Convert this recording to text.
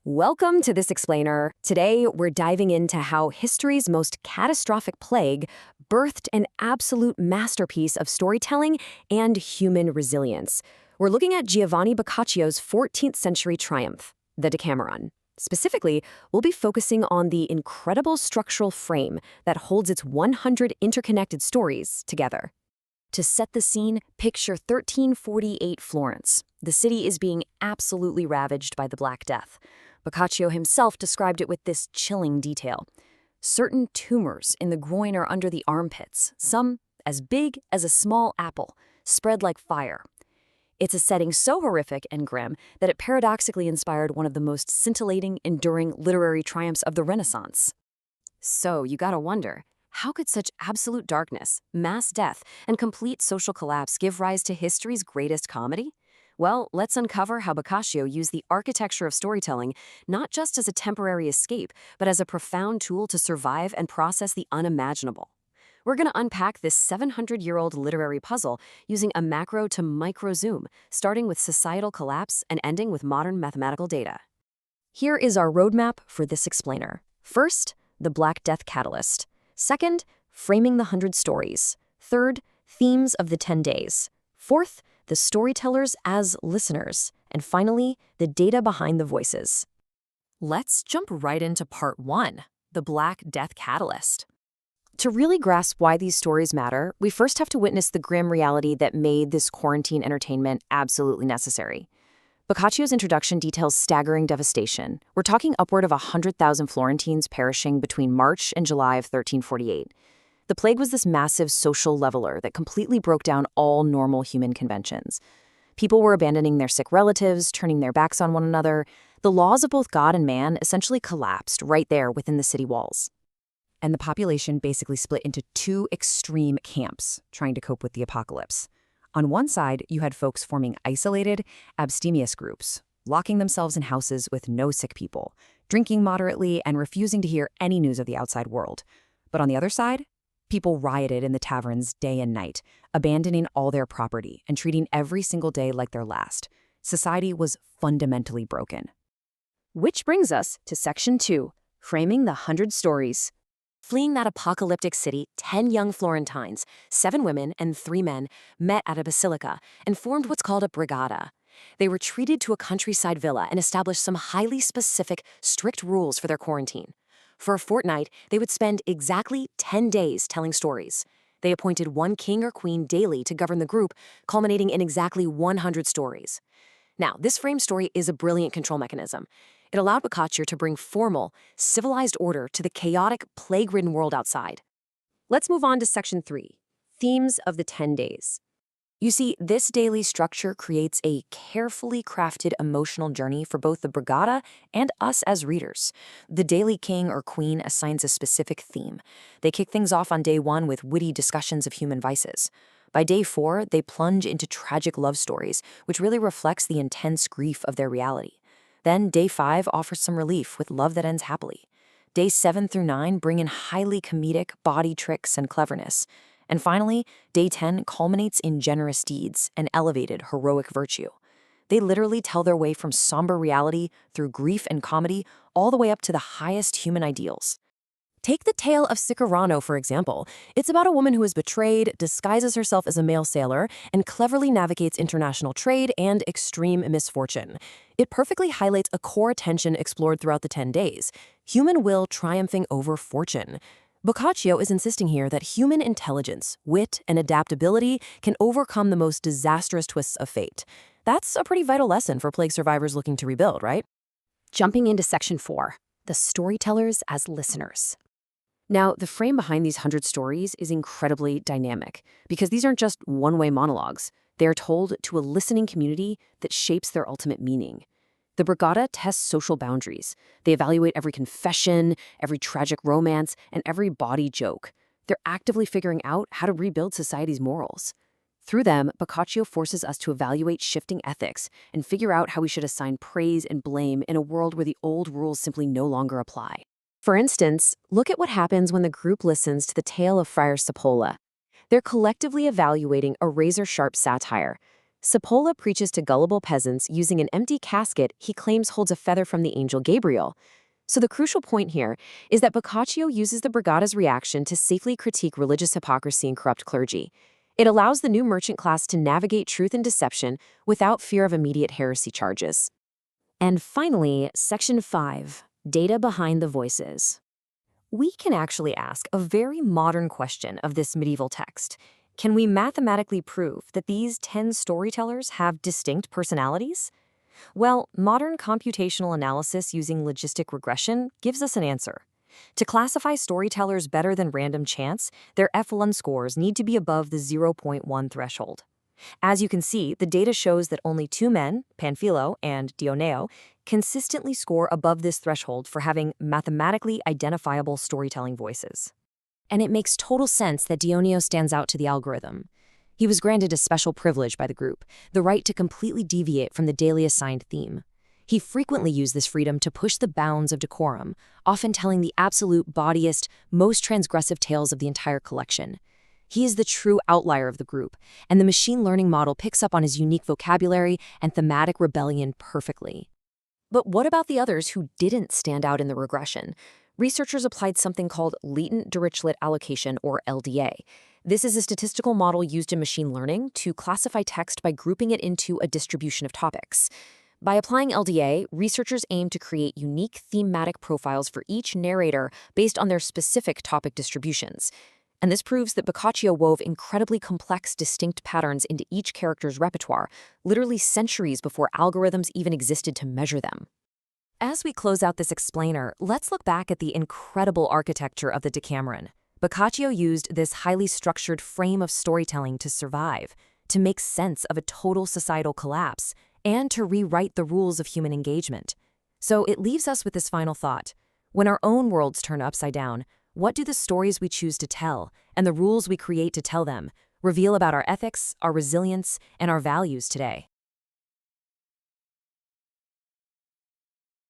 Welcome to This Explainer. Today, we're diving into how history's most catastrophic plague birthed an absolute masterpiece of storytelling and human resilience. We're looking at Giovanni Boccaccio's 14th century triumph, the Decameron. Specifically, we'll be focusing on the incredible structural frame that holds its 100 interconnected stories together. To set the scene, picture 1348 Florence. The city is being absolutely ravaged by the Black Death. Boccaccio himself described it with this chilling detail. Certain tumors in the groin or under the armpits, some as big as a small apple, spread like fire. It's a setting so horrific and grim that it paradoxically inspired one of the most scintillating, enduring literary triumphs of the Renaissance. So you gotta wonder, how could such absolute darkness, mass death, and complete social collapse give rise to history's greatest comedy? Well, let's uncover how Boccaccio used the architecture of storytelling not just as a temporary escape, but as a profound tool to survive and process the unimaginable. We're going to unpack this 700-year-old literary puzzle using a macro to micro zoom, starting with societal collapse and ending with modern mathematical data. Here is our roadmap for this explainer. First, the Black Death catalyst. Second, framing the 100 stories. Third, themes of the 10 days. Fourth, the storytellers as listeners. And finally, the data behind the voices. Let's jump right into part 1, the Black Death catalyst. To really grasp why these stories matter, we first have to witness the grim reality that made this quarantine entertainment absolutely necessary. Boccaccio's introduction details staggering devastation. We're talking upward of 100,000 Florentines perishing between March and July of 1348. The plague was this massive social leveler that completely broke down all normal human conventions. People were abandoning their sick relatives, turning their backs on one another. The laws of both God and man essentially collapsed right there within the city walls. And the population basically split into two extreme camps, trying to cope with the apocalypse. On one side, you had folks forming isolated, abstemious groups, locking themselves in houses with no sick people, drinking moderately, and refusing to hear any news of the outside world. But on the other side, people rioted in the taverns day and night, abandoning all their property and treating every single day like their last. Society was fundamentally broken. Which brings us to Section 2, Framing the 100 Stories. Fleeing that apocalyptic city, 10 young Florentines, 7 women and 3 men, met at a basilica and formed what's called a brigata. They were treated to a countryside villa and established some highly specific, strict rules for their quarantine. For a fortnight, they would spend exactly 10 days telling stories. They appointed one king or queen daily to govern the group, culminating in exactly 100 stories. Now, this frame story is a brilliant control mechanism. It allowed Boccaccio to bring formal, civilized order to the chaotic, plague-ridden world outside. Let's move on to Section 3, Themes of the 10 Days. You see, this daily structure creates a carefully crafted emotional journey for both the brigata and us as readers. The daily king or queen assigns a specific theme. They kick things off on day 1 with witty discussions of human vices. By day 4, they plunge into tragic love stories, which really reflects the intense grief of their reality. Then day 5 offers some relief with love that ends happily. Days 7 through 9 bring in highly comedic body tricks and cleverness. And finally, day 10 culminates in generous deeds and elevated heroic virtue. They literally tell their way from somber reality through grief and comedy all the way up to the highest human ideals. Take the tale of Cicerano, for example. It's about a woman who is betrayed, disguises herself as a male sailor, and cleverly navigates international trade and extreme misfortune. It perfectly highlights a core tension explored throughout the 10 days, human will triumphing over fortune. Boccaccio is insisting here that human intelligence, wit, and adaptability can overcome the most disastrous twists of fate. That's a pretty vital lesson for plague survivors looking to rebuild, right? Jumping into Section 4, the storytellers as listeners. Now, the frame behind these 100 stories is incredibly dynamic because these aren't just one-way monologues. They are told to a listening community that shapes their ultimate meaning. The brigata tests social boundaries. They evaluate every confession, every tragic romance, and every bawdy joke. They're actively figuring out how to rebuild society's morals. Through them, Boccaccio forces us to evaluate shifting ethics and figure out how we should assign praise and blame in a world where the old rules simply no longer apply. For instance, look at what happens when the group listens to the tale of Friar Sepola. They're collectively evaluating a razor-sharp satire. Sepola preaches to gullible peasants using an empty casket he claims holds a feather from the angel Gabriel. So the crucial point here is that Boccaccio uses the Brigada's reaction to safely critique religious hypocrisy and corrupt clergy. It allows the new merchant class to navigate truth and deception without fear of immediate heresy charges. And finally, Section 5, Data Behind the Voices. We can actually ask a very modern question of this medieval text. Can we mathematically prove that these 10 storytellers have distinct personalities? Well, modern computational analysis using logistic regression gives us an answer. To classify storytellers better than random chance, their F1 scores need to be above the 0.1 threshold. As you can see, the data shows that only 2 men, Panfilo and Dioneo, consistently score above this threshold for having mathematically identifiable storytelling voices. And it makes total sense that Dioneo stands out to the algorithm. He was granted a special privilege by the group, the right to completely deviate from the daily assigned theme. He frequently used this freedom to push the bounds of decorum, often telling the absolute bawdiest, most transgressive tales of the entire collection. He is the true outlier of the group, and the machine learning model picks up on his unique vocabulary and thematic rebellion perfectly. But what about the others who didn't stand out in the regression? Researchers applied something called latent Dirichlet allocation, or LDA. This is a statistical model used in machine learning to classify text by grouping it into a distribution of topics. By applying LDA, researchers aim to create unique thematic profiles for each narrator based on their specific topic distributions. And this proves that Boccaccio wove incredibly complex, distinct patterns into each character's repertoire, literally centuries before algorithms even existed to measure them. As we close out this explainer, let's look back at the incredible architecture of the Decameron. Boccaccio used this highly structured frame of storytelling to survive, to make sense of a total societal collapse, and to rewrite the rules of human engagement. So it leaves us with this final thought. When our own worlds turn upside down, what do the stories we choose to tell, and the rules we create to tell them, reveal about our ethics, our resilience, and our values today?